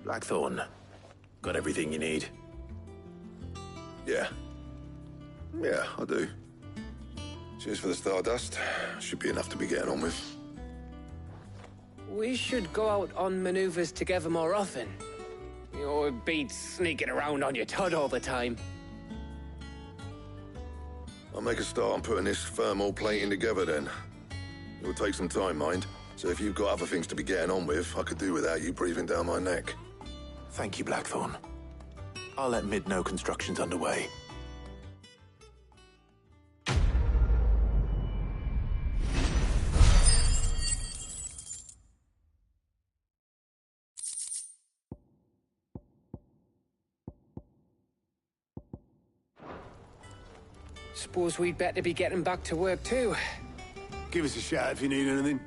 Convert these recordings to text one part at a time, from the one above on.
Blackthorn, got everything you need? Yeah. Yeah, I do. Cheers for the Stardust. Should be enough to be getting on with. We should go out on maneuvers together more often. You know, it beats sneaking around on your Todd all the time. I'll make a start on putting this thermal plating together then. It'll take some time, mind. So if you've got other things to be getting on with, I could do without you breathing down my neck. Thank you, Blackthorn. I'll let Mid know construction's underway. Suppose we'd better be getting back to work too. Give us a shout if you need anything.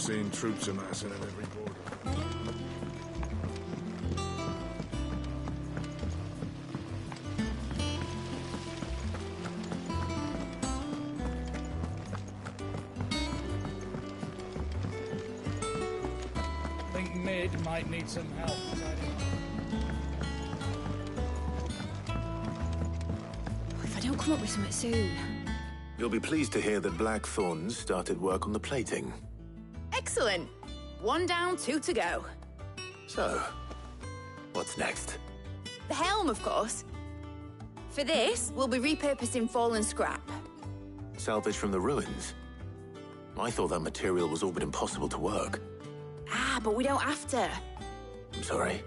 seen troops amassing at every border. Think Mid might need some help. If I don't come up with something soon. You'll be pleased to hear that Blackthorn started work on the plating. Excellent. 1 down, 2 to go. So, what's next? The helm, of course. For this, we'll be repurposing fallen scrap. Salvage from the ruins? I thought that material was all but impossible to work. Ah, but we don't have to. I'm sorry.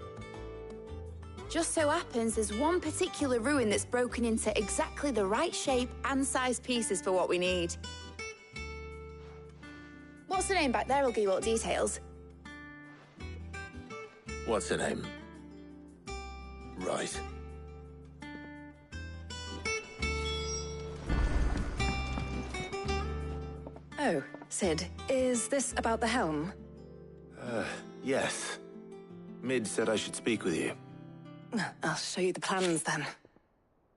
Just so happens there's one particular ruin that's broken into exactly the right shape and size pieces for what we need. What's the name back there? I'll give you all the details. What's her name? Right. Oh, Sid, is this about the helm? Yes. Mid said I should speak with you. I'll show you the plans then.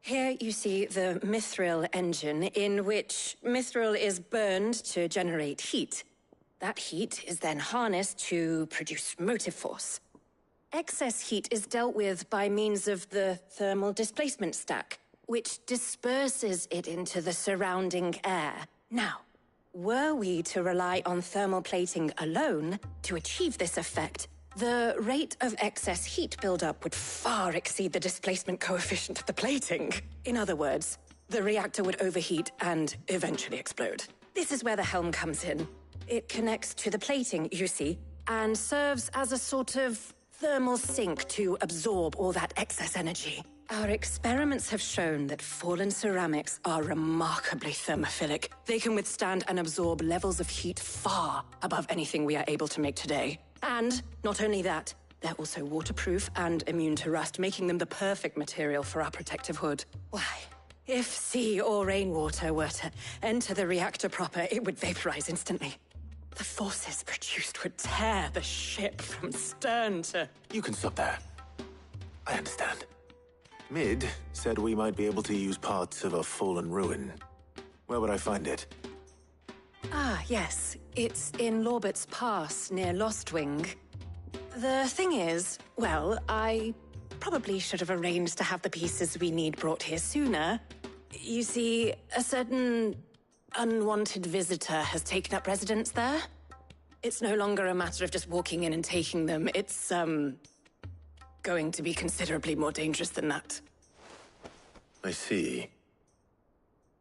Here you see the Mithril engine, in which Mithril is burned to generate heat. That heat is then harnessed to produce motive force. Excess heat is dealt with by means of the thermal displacement stack, which disperses it into the surrounding air. Now, were we to rely on thermal plating alone to achieve this effect, the rate of excess heat buildup would far exceed the displacement coefficient of the plating. In other words, the reactor would overheat and eventually explode. This is where the helm comes in. It connects to the plating, you see, and serves as a sort of thermal sink to absorb all that excess energy. Our experiments have shown that fallen ceramics are remarkably thermophilic. They can withstand and absorb levels of heat far above anything we are able to make today. And not only that, they're also waterproof and immune to rust, making them the perfect material for our protective hood. Why, if sea or rainwater were to enter the reactor proper, it would vaporize instantly. The forces produced would tear the ship from stern to... You can stop there. I understand. Mid said we might be able to use parts of a fallen ruin. Where would I find it? Ah, yes. It's in Lorbert's Pass, near Lostwing. The thing is, well, I probably should have arranged to have the pieces we need brought here sooner. You see, a certain unwanted visitor has taken up residence there. It's no longer a matter of just walking in and taking them. It's, going to be considerably more dangerous than that. I see.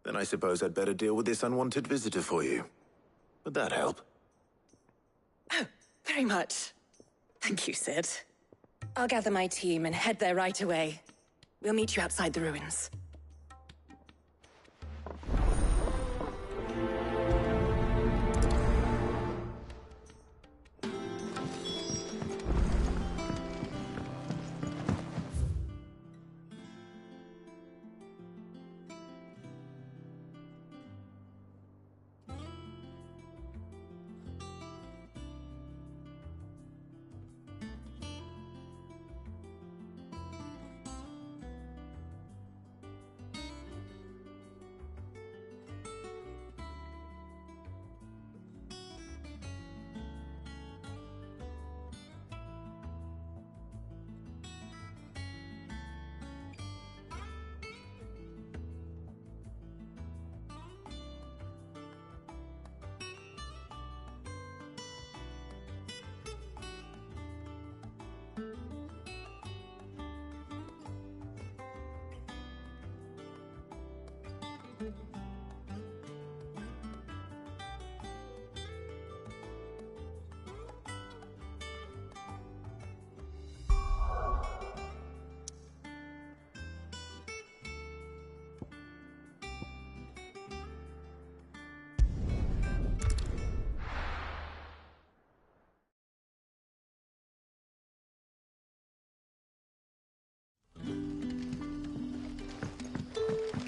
Then I suppose I'd better deal with this unwanted visitor for you. Would that help? Oh, very much. Thank you, Sid. I'll gather my team and head there right away. We'll meet you outside the ruins.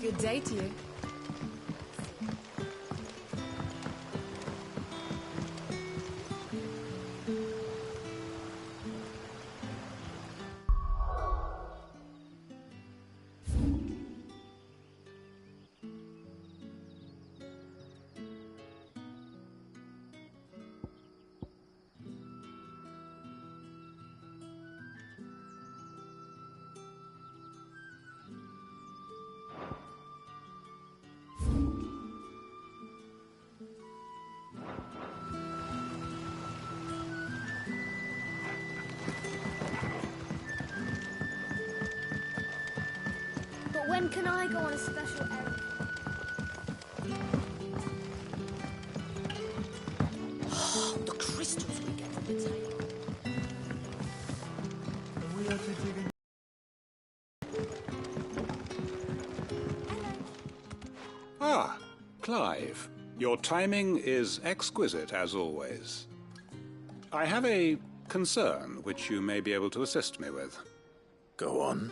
Good day to you. When can I go on a special errand? Oh, the crystals we get from the tail. Ah, Clive. Your timing is exquisite, as always. I have a concern which you may be able to assist me with. Go on.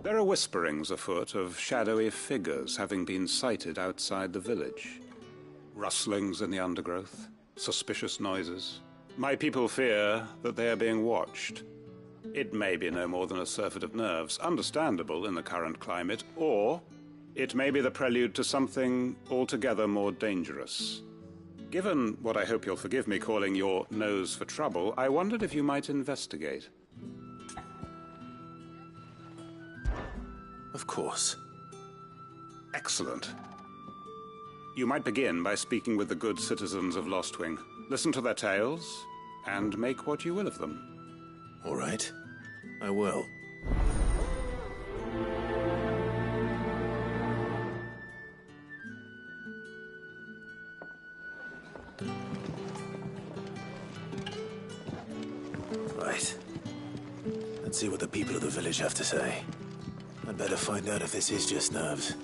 There are whisperings afoot of shadowy figures having been sighted outside the village. Rustlings in the undergrowth, suspicious noises. My people fear that they are being watched. It may be no more than a surfeit of nerves, understandable in the current climate, or it may be the prelude to something altogether more dangerous. Given what I hope you'll forgive me calling your nose for trouble, I wondered if you might investigate. Of course. Excellent. You might begin by speaking with the good citizens of Lostwing. Listen to their tales, and make what you will of them. All right. I will. Right. Let's see what the people of the village have to say. I'd better find out if this is just nerves,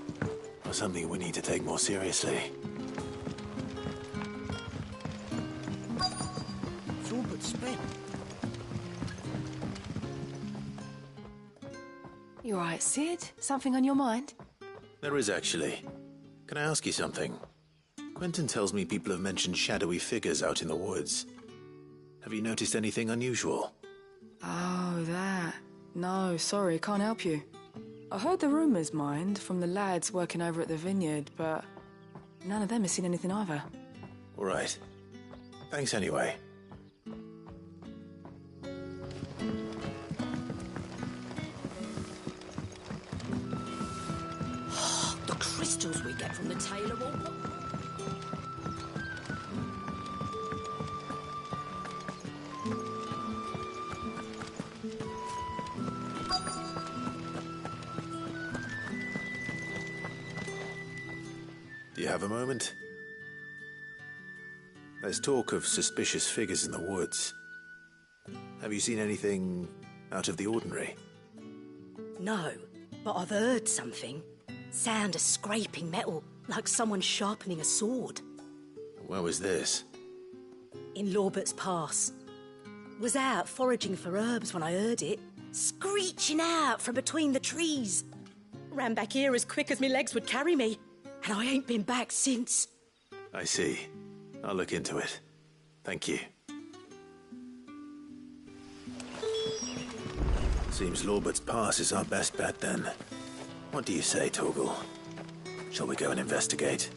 or something we need to take more seriously. It's all but spent. You all right, Sid? Something on your mind? There is actually. Can I ask you something? Quentin tells me people have mentioned shadowy figures out in the woods. Have you noticed anything unusual? Oh, that. No, sorry, can't help you. I heard the rumours, mind, from the lads working over at the vineyard, but none of them has seen anything either. All right. Thanks anyway. The crystals we get from the tail are all... Do you have a moment? There's talk of suspicious figures in the woods. Have you seen anything out of the ordinary? No, but I've heard something. Sound of scraping metal, like someone sharpening a sword. Where was this? In Lorbert's Pass. Was out foraging for herbs when I heard it, screeching out from between the trees. Ran back here as quick as my legs would carry me, and I ain't been back since. I see. I'll look into it. Thank you. Seems Lorbert's Pass is our best bet then. What do you say, Torgal? Shall we go and investigate?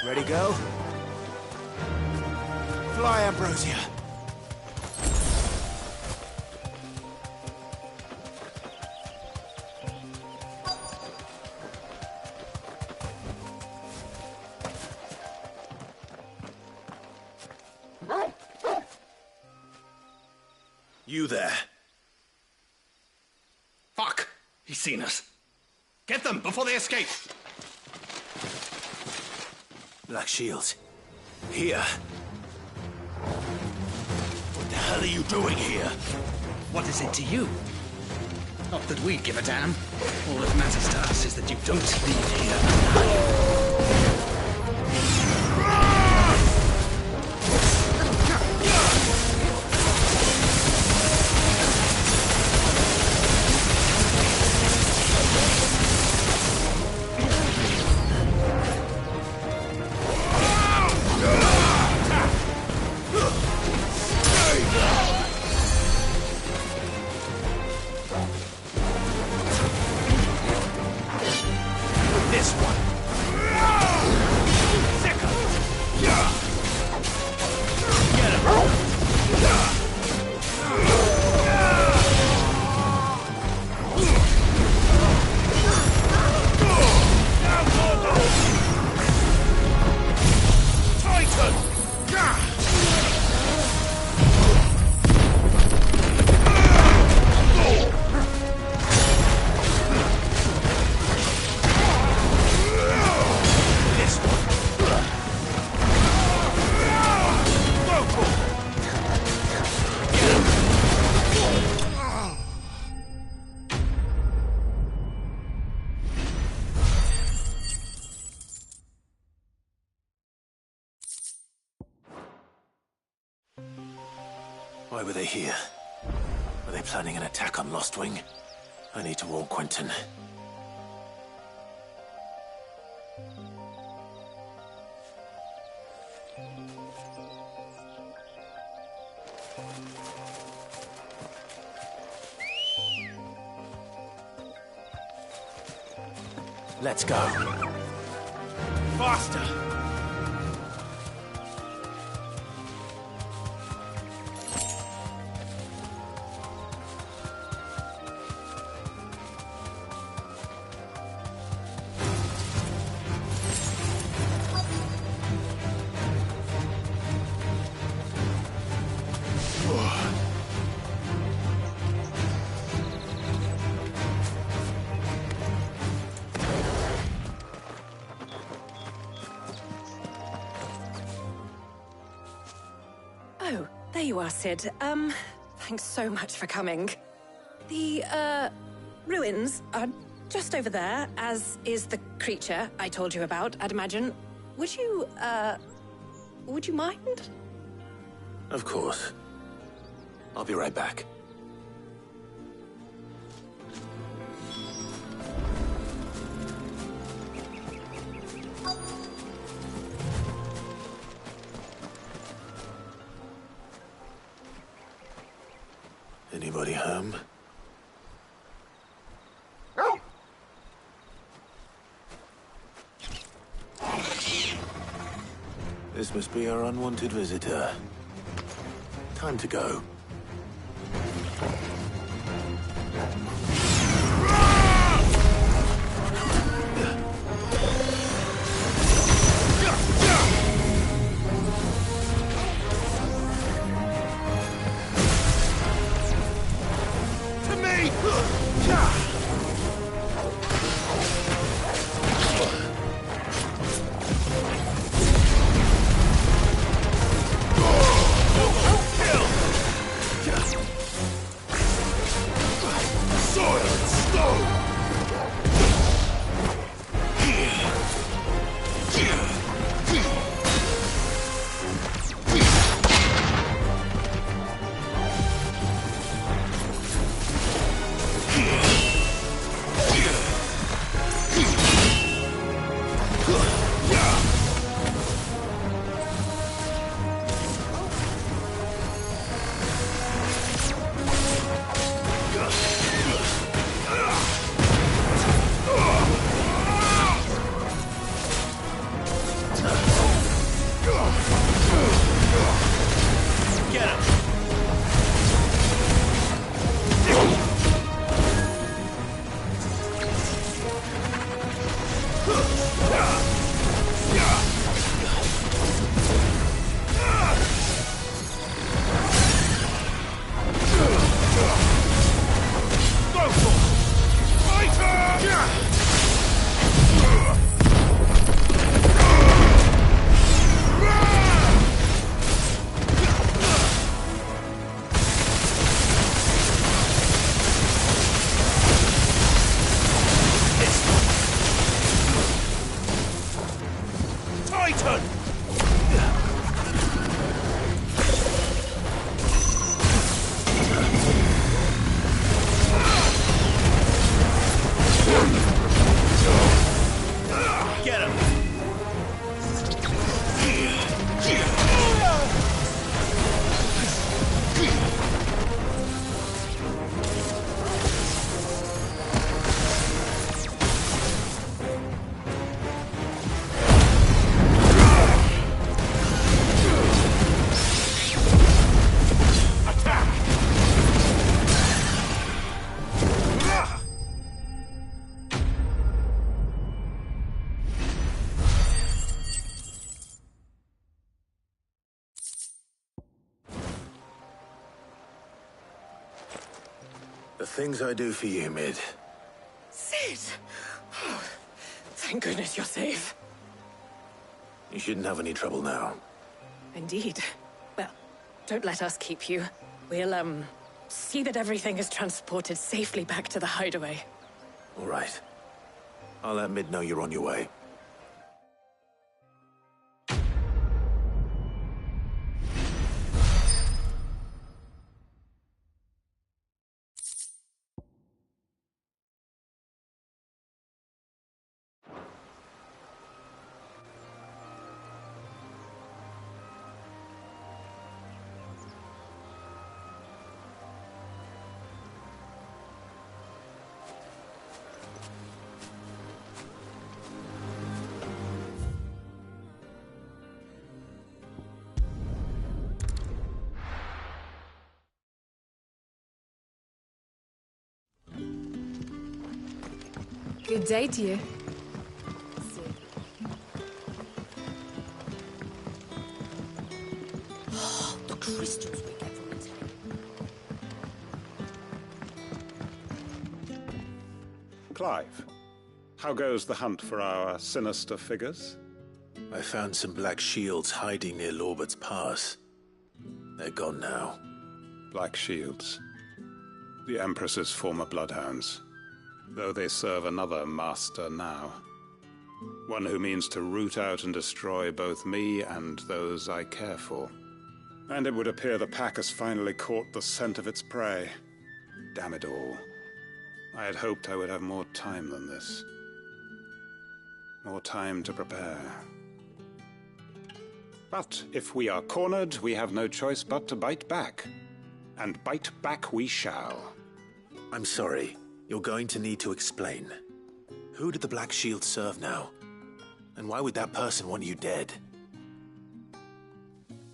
Ready, go? Fly, Ambrosia. You there. Fuck! He's seen us. Get them before they escape! Black Shields. Here. What the hell are you doing here? What is it to you? Not that we give a damn. All that matters to us is that you don't leave here alive. This one. Why were they here? Were they planning an attack on Lostwing? I need to warn Quentin. Let's go. Faster! Oh, there you are, Sid. Thanks so much for coming. The, ruins are just over there, as is the creature I told you about, I'd imagine. Would you mind? Of course. I'll be right back. Anybody home? This must be our unwanted visitor. Time to go. The things I do for you, Mid. Sid! Oh, thank goodness you're safe. You shouldn't have any trouble now. Indeed. Well, don't let us keep you. We'll, see that everything is transported safely back to the hideaway. All right. I'll let Mid know you're on your way. Good day to you. The crystals we get from it. Clive, how goes the hunt for our sinister figures? I found some black shields hiding near Lorbert's Pass. They're gone now. Black Shields. The Empress's former bloodhounds. Though they serve another master now. One who means to root out and destroy both me and those I care for. And it would appear the pack has finally caught the scent of its prey. Damn it all. I had hoped I would have more time than this. More time to prepare. But if we are cornered, we have no choice but to bite back. And bite back we shall. I'm sorry. You're going to need to explain. Who did the Black Shield serve now? And why would that person want you dead?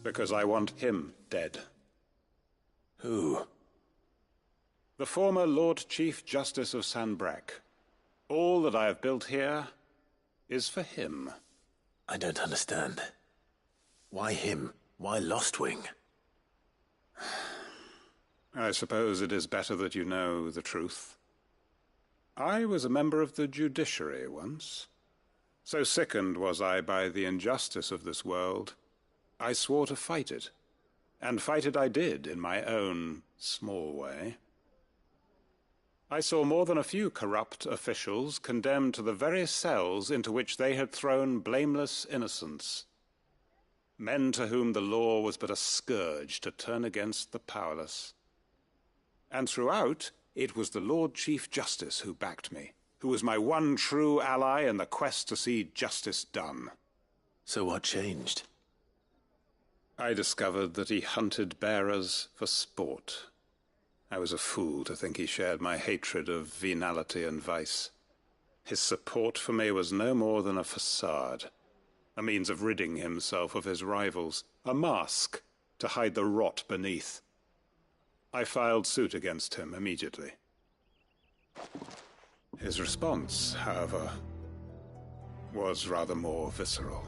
Because I want him dead. Who? The former Lord Chief Justice of Sanbreque. All that I have built here is for him. I don't understand. Why him? Why Lostwing? I suppose it is better that you know the truth. I was a member of the judiciary once. So sickened was I by the injustice of this world, I swore to fight it. And fight it I did, in my own small way. I saw more than a few corrupt officials condemned to the very cells into which they had thrown blameless innocents. Men to whom the law was but a scourge to turn against the powerless. And throughout, it was the Lord Chief Justice who backed me, who was my one true ally in the quest to see justice done. So what changed? I discovered that he hunted bearers for sport. I was a fool to think he shared my hatred of venality and vice. His support for me was no more than a facade, a means of ridding himself of his rivals, a mask to hide the rot beneath. I filed suit against him immediately. His response, however, was rather more visceral.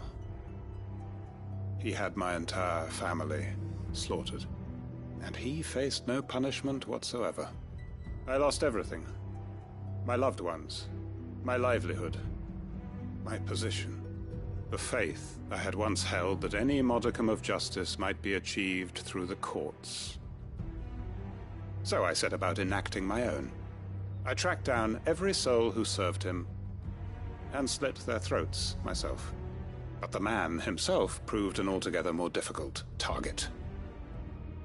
He had my entire family slaughtered, and he faced no punishment whatsoever. I lost everything. My loved ones, my livelihood, my position, the faith I had once held that any modicum of justice might be achieved through the courts. So I set about enacting my own. I tracked down every soul who served him, and slit their throats myself. But the man himself proved an altogether more difficult target.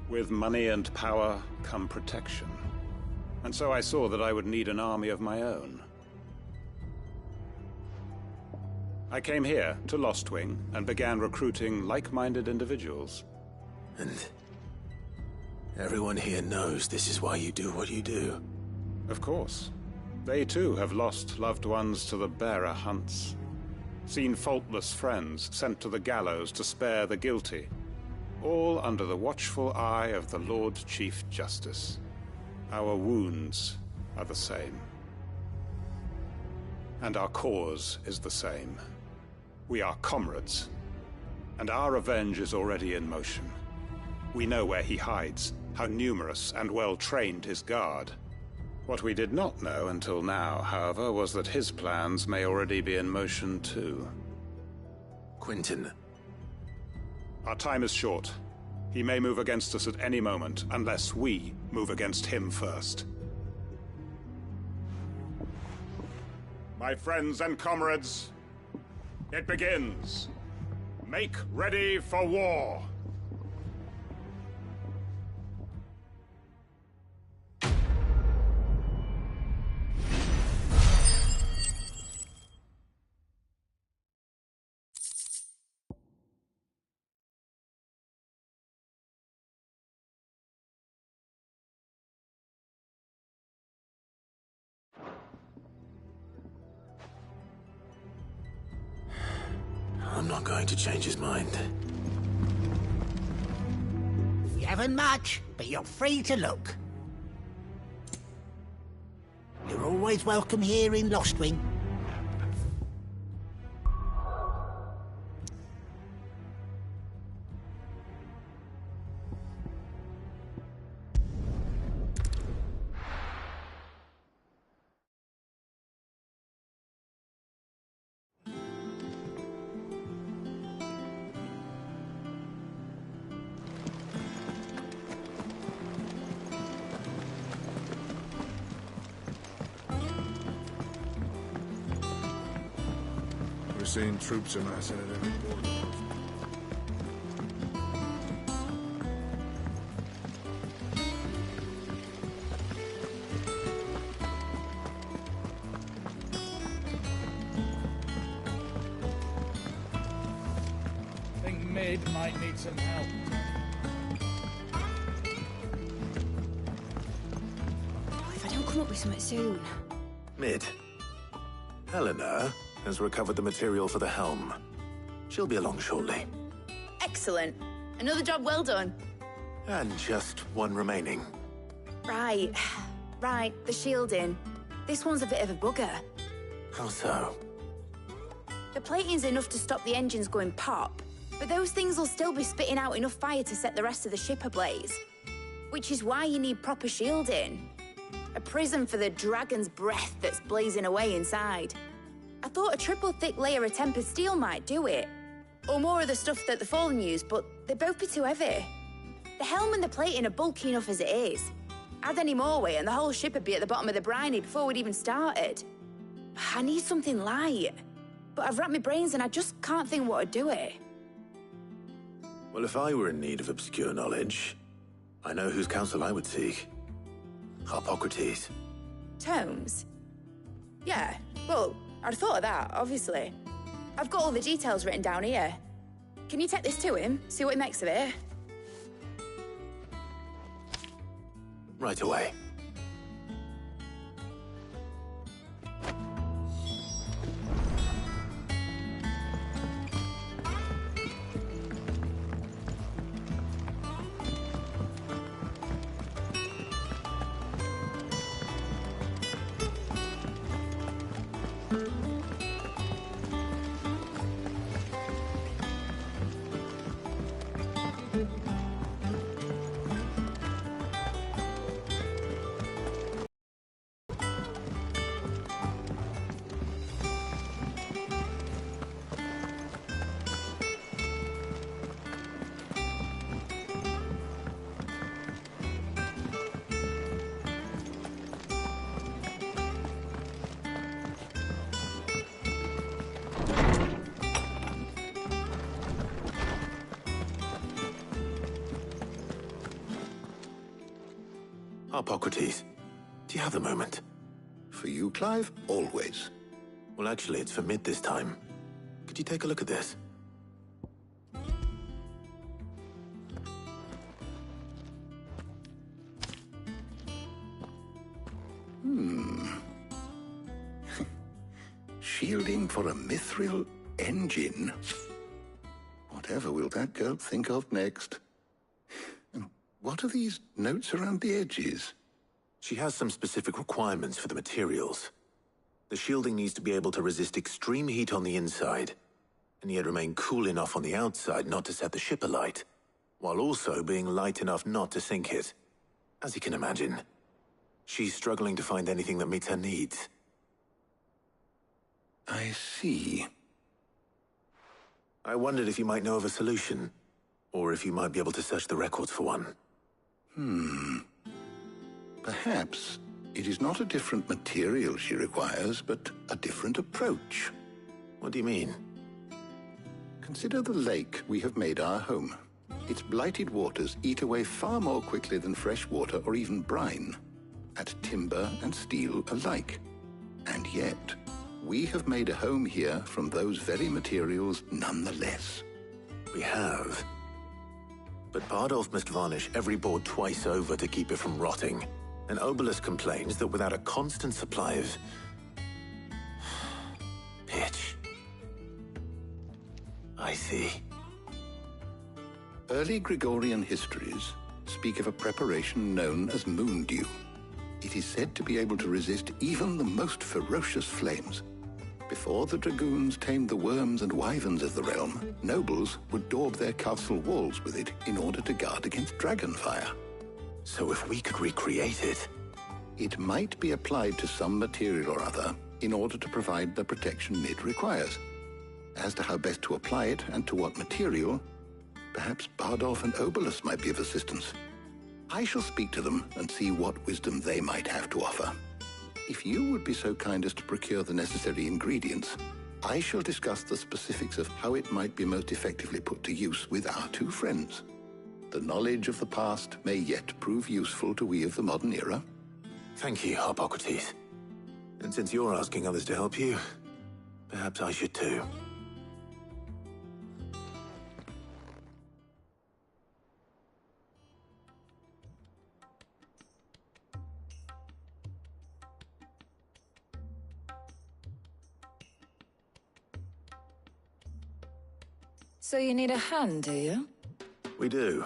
With money and power come protection. And so I saw that I would need an army of my own. I came here to Lostwing and began recruiting like-minded individuals. And everyone here knows this is why you do what you do. Of course. They too have lost loved ones to the bearer hunts. Seen faultless friends sent to the gallows to spare the guilty. All under the watchful eye of the Lord Chief Justice. Our wounds are the same. And our cause is the same. We are comrades. And our revenge is already in motion. We know where he hides, how numerous and well-trained his guard. What we did not know until now, however, was that his plans may already be in motion too. Quentin. Our time is short. He may move against us at any moment, unless we move against him first. My friends and comrades, it begins. Make ready for war. I'm not going to change his mind. You haven't much, but you're free to look. You're always welcome here in Lostwing. We're seeing troops amassing at every border. I think Mid might need some help. If I don't come up with something soon. Mid. Helena has recovered the material for the helm. She'll be along shortly. Excellent. Another job well done. And just one remaining. Right. Right, the shielding. This one's a bit of a bugger. How so? The plating's enough to stop the engines going pop, but those things will still be spitting out enough fire to set the rest of the ship ablaze. Which is why you need proper shielding. A prison for the dragon's breath that's blazing away inside. I thought a triple thick layer of tempered steel might do it. Or more of the stuff that the Fallen use, but they'd both be too heavy. The helm and the plating are bulky enough as it is. Add any more weight and the whole ship would be at the bottom of the briny before we'd even started. I need something light. But I've racked my brains and I just can't think what would do it. Well, if I were in need of obscure knowledge, I know whose counsel I would seek. Harpocrates. Tomes? Yeah, well, I'd thought of that, obviously. I've got all the details written down here. Can you take this to him, see what he makes of it? Right away. Harpocrates, do you have a moment? For you, Clive? Always. Well, actually, it's for Mid this time. Could you take a look at this? Shielding for a mithril engine? Whatever will that girl think of next? And what are these notes around the edges? She has some specific requirements for the materials. The shielding needs to be able to resist extreme heat on the inside, and yet remain cool enough on the outside not to set the ship alight, while also being light enough not to sink it. As you can imagine, she's struggling to find anything that meets her needs. I see. I wondered if you might know of a solution, or if you might be able to search the records for one. Perhaps it is not a different material she requires, but a different approach. What do you mean? Consider the lake we have made our home. Its blighted waters eat away far more quickly than fresh water or even brine, at timber and steel alike. And yet, we have made a home here from those very materials nonetheless. We have. But Bardolph must varnish every board twice over to keep it from rotting. And Obelus complains that without a constant supply of pitch. I see. Early Gregorian histories speak of a preparation known as moondew. It is said to be able to resist even the most ferocious flames. Before the dragoons tamed the worms and wyverns of the realm, nobles would daub their castle walls with it in order to guard against dragonfire. So if we could recreate it... It might be applied to some material or other in order to provide the protection Mid requires. As to how best to apply it and to what material, perhaps Bardolph and Obelus might be of assistance. I shall speak to them and see what wisdom they might have to offer. If you would be so kind as to procure the necessary ingredients, I shall discuss the specifics of how it might be most effectively put to use with our two friends. The knowledge of the past may yet prove useful to we of the modern era. Thank you, Harpocrates. And since you're asking others to help you, perhaps I should too. So you need a hand, do you? We do.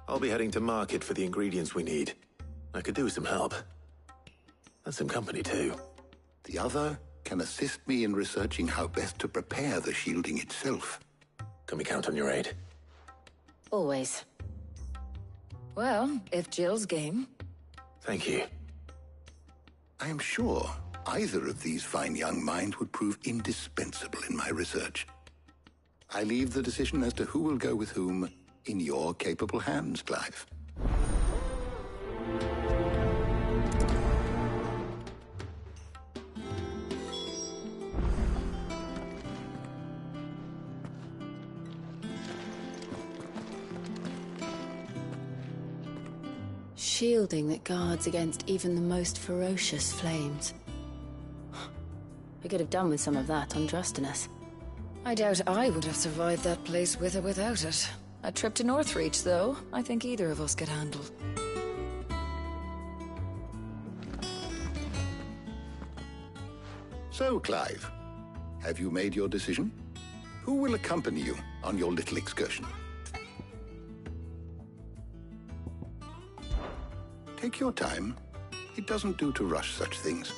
I'll be heading to market for the ingredients we need. I could do with some help. And some company, too. The other can assist me in researching how best to prepare the shielding itself. Can we count on your aid? Always. Well, if Jill's game. Thank you. I am sure either of these fine young minds would prove indispensable in my research. I leave the decision as to who will go with whom in your capable hands, Clive. Shielding that guards against even the most ferocious flames. We could have done with some of that on Drustinus. I doubt I would have survived that place with or without it. A trip to Northreach, though, I think either of us could handle. So, Clive, have you made your decision? Who will accompany you on your little excursion? Take your time. It doesn't do to rush such things.